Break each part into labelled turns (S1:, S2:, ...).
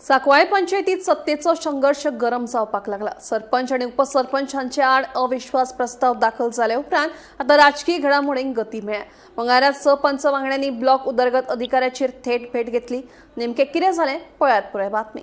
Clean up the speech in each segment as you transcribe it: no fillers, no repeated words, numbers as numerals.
S1: साकवाळे पंचायतीत सत्तेचा संघर्ष गरम जावपाक लागला। सरपंच आणि उपसरपंचांचे आड अविश्वास प्रस्ताव दाखल झाले उपरांत आता राजकीय घडामोडींक गती मेळ्ळ्या। मंगळारात सरपंच वांगड्यांनी ब्लॉक उदरगत अधिकाऱ्याचेर थेट भेट घेतली। नेमके कितें जालें पळयात पुराय बातमी।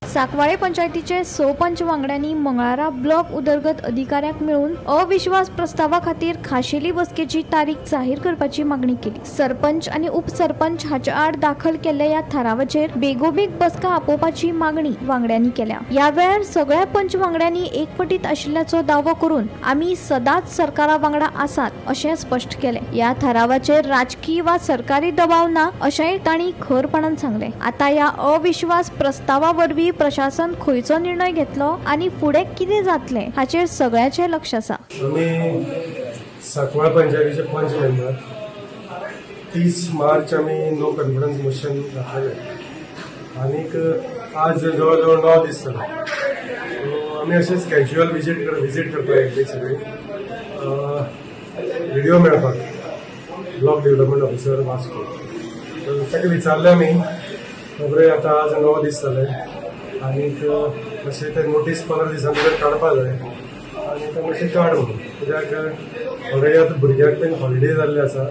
S2: साकवाळे पंचायतीचे सरपंच वांगड्यांनी मंगळारा ब्लॉक उदरगत अधिकाऱ्याक मेळून अविश्वास प्रस्तावा खातीर खाशेली बसकेची तारीख जाहीर करपाची मागणी केली। सरपंच आणि उपसरपंच हाच्या आड दाखल केल्ल्या या थारावाचेर बेगोबेग बसका आपोवपाची मागणी वांगड्यांनी केल्या। या वेळार सगळ्या पंच वांगड्यांनी एकपटीत आशिल्ल्याचो दावो करून आमी सदांच सरकारा वांगडा आसात अशें स्पश्ट केले। या थारावाचेर राजकीय वा सरकारी दबाव ना अशेंय तांणी खरपणान सांगले। आता या अविश्वास प्रस्तावा वरवीं प्रशासन खंयचो निर्णय घेतलो आणि फुडें कितें जातलें हाचेर सगळ्याचें लक्ष आसा।
S3: आमी साकवाळ पंचायतीचे पंच मेंबर 30 मार्च आमी नो कॉन्फिडन्स मोशन घातलेलें आनीक आज जवळ जवळ 9 दीस जाले। सो आमी अशेंच कॅज्युअल विजीट करपाक येयल्ली सगळी व्हिडिओ मेळपाक ब्लॉक डेव्हलपमेंट ऑफिसर वास्को। तर ताका विचारलें आमी खबरे आता आज 9 दीस जाले आनीक अशें ते नोटीस 15 दिसां भितर काडपा जाय आनी ते मातशें काड म्हणून कित्याक ऑलरेडी आतां भुरग्यांक बीन हॉलिडे जाल्ले आसा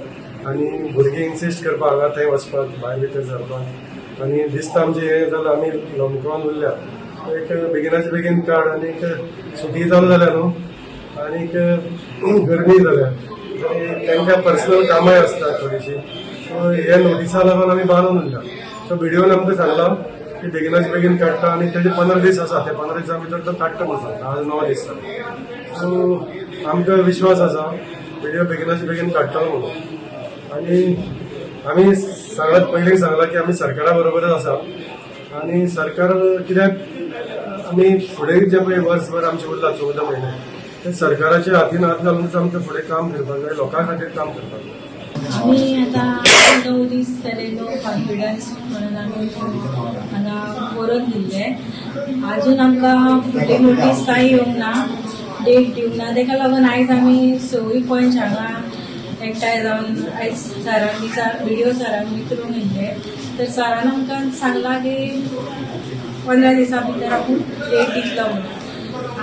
S3: आनी भुरगीं इन्सिस्ट करपाक हांगा थंय वचपाक भायर भितर सरपाक आनी दिसता आमचें हें जालां आमी लॉकडावन उरल्या एक बेगिनाचे बेगीन काड आनीक सुटी चालू जाल्या न्हू आनीक गरमी जाल्या तांकां पर्सनल कामांय आसता थोडीशीं सो हे नोटिसा लागून आमी बांदून उरल्या। सो व्हिडिओन आमकां सांगलां की बेगिनाचे बेगीन काडटा आनी तेजे 15 दीस आसा ते 15 दिसां भितर तो काडटा म्हणून आज 9 दीस जाले। सो आमकां विश्वास आसा व्हिडिओ बेगिनाचे बेगीन काडटलो म्हणून आनी आमी सगळ्यात पयलीं सांगलां की आमी सरकारा बरोबरच आसा आनी सरकार कित्याक आमी फुडें जे पळय वर्सभर आमचे उरला 14 म्हयने ते सरकाराच्या हातीन हात घालूनच आमकां फुडें काम करपाक जाय, लोकां खातीर काम करपाक जाय।
S4: आम्ही आता 9 दीस जाले नो कॉन्फिडन्स म्हणून आम्ही हांगा बरोवन दिल्ले। अजून आमकां फुडली नोटीस कांय येवंक ना, डेट दिवंक ना, तेका लागून आयज आमी सगळीं पंच हांगा एकठांय जावन आयज सरांक व्हिडिओ सरांक विचारून येयल्ले। तर सरान आमकां सांगलां की 15 दिसां भितर आपूण डेट दितलो म्हणून।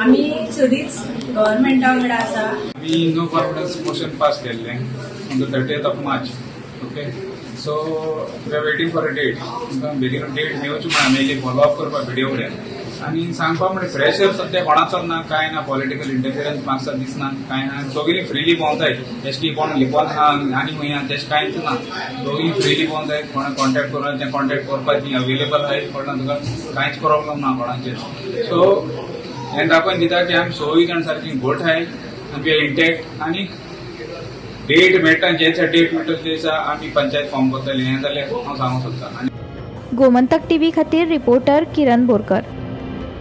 S4: आमी सदींच गव्हर्मेंटा वांगडा आसा।
S5: We no confidence motion pass केल्ले on the 30th of March. Okay, so we are waiting for a date. बेगीन डेट मेळची म्हणून आमी एक फॉलो अप करपाक व्हिडिओ कडेन आनी सांगपा म्हणजे प्रेशर सध्या कोणाचो ना, काय ना, पॉलिटिकल इंटरफिरन्स मातसो दिसना, काय ना, सगळीं फ्रीली भोंवताय। तेश की कोण लिपोन आनी खंय तेश कांयच ना, सगळीं फ्रीली भोंवताय। कोणा कॉन्टॅक्ट करून तें कॉन्टॅक्ट करपाक अवेलेबल आहाय, कोणाक तुका कांयच प्रॉब्लम ना कोणाचेर। सो हें दाखोवन दिता की आमी सगळीं जाण सारकीं घोट आहाय आनी वी आर इंटॅक्ट आनी डेट मेळटा जेच्या डेट मेळटा ते दिसा आमी पंचायत फॉर्म करतले हें जाल्यार हांव सांगूंक सोदतां।
S2: गोमंतक टीव्ही खातीर रिपोर्टर किरण बोरकर।